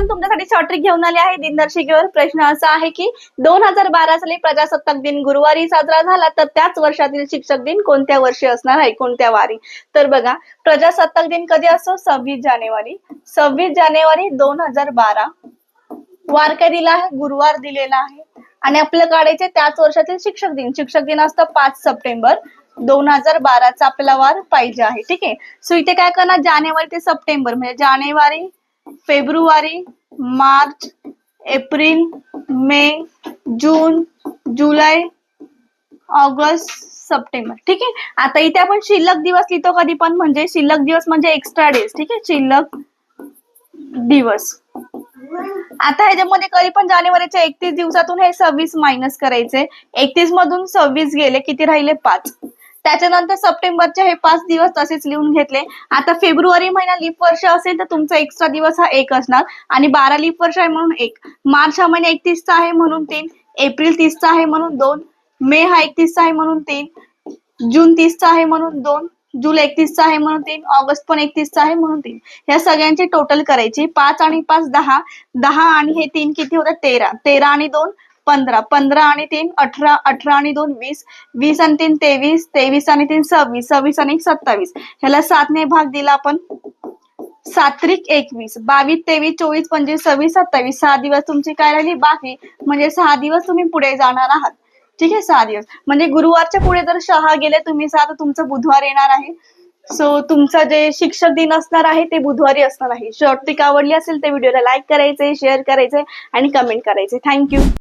पण तुमच्यासाठी short trick घेऊन आले आहे दिनदर्शिकेवर. प्रश्न असा आहे की 2012 साली प्रजासत्ताक दिन गुरुवारी साजरा झाला, तर त्याच वर्षातील शिक्षक दिन कोणत्या वर्षी असणार आहे, कोणत्या वारी? तर बघा, प्रजासत्ताक दिन कधी असतो? 26 जानेवारी. 26 जानेवारी 2012. वार काय दिला आहे? गुरुवार दिलेला आहे. आणि आपल्याला काढायचे त्याच वर्षातील शिक्षक दिन. शिक्षक दिन असतो 5 सप्टेंबर 2012 आपल्याला वार पाहिजे आहे. ठीक आहे. सो इथे काय करणार? जानेवारी ते सप्टेंबर म्हणजे जानेवारी, फेब्रुवारी, मार्च, एप्रिल, मे, जून, जुलै, ऑगस्ट, सप्टेंबर. ठीक आहे. आता इथे आपण शिल्लक दिवस लिहितो कधी पण, म्हणजे शिल्लक दिवस म्हणजे एक्स्ट्रा डेज. ठीक आहे. शिल्लक दिवस. आता ह्याच्यामध्ये कधी पण जानेवारीच्या 31 दिवसातून हे 26 मायनस करायचे. 31 मधून 26 गेले, किती राहिले? 5. त्याच्यानंतर सप्टेंबरचे हे 5 दिवस तसेच लिहून घेतले. आता फेब्रुवारी महिना लीप वर्ष असेल तर तुमचा एक्स्ट्रा दिवस हा 1 असणार आणि 12 लीप वर्ष आहे म्हणून 1. मार्च हा महिना 31 चा आहे म्हणून 3. एप्रिल 30 चा आहे म्हणून 2. मे हा 31 चा आहे म्हणून 3. जून 30 चा आहे म्हणून 2. जुलै 31 चा आहे म्हणून 3. ऑगस्ट पण 31 चा आहे म्हणून 3. ह्या सगळ्यांची टोटल करायची. 5 आणि 5 10. 10 आणि हे 3 किती होतात? 13. 13 आणि 2 15. 15 आणि 3 18. 18 आणि 2 20. 20 आणि 3 23. 23 आणि 3 26. 26 आणि 1 27. ह्याला 7 ने भाग दिला आपण. 7 त्रिक 21. 22 23 24 25 26 27. 6 दिवस तुमची काय राहिली? बाकी. म्हणजे 6 दिवस तुम्ही पुढे जाणार आहात. ठीक आहे. 6 दिवस म्हणजे गुरुवारच्या पुढे जर 6 गेले तुम्ही 6 तर तुमचं बुधवार येणार आहे. सो तुमचं जे शिक्षक दिन असणार आहे ते बुधवारी असणार आहे. शॉर्ट ट्रिक आवडली असेल तर व्हिडिओला लाईक करायचे, शेअर करायचे आणि कमेंट करायचे. थँक्यू.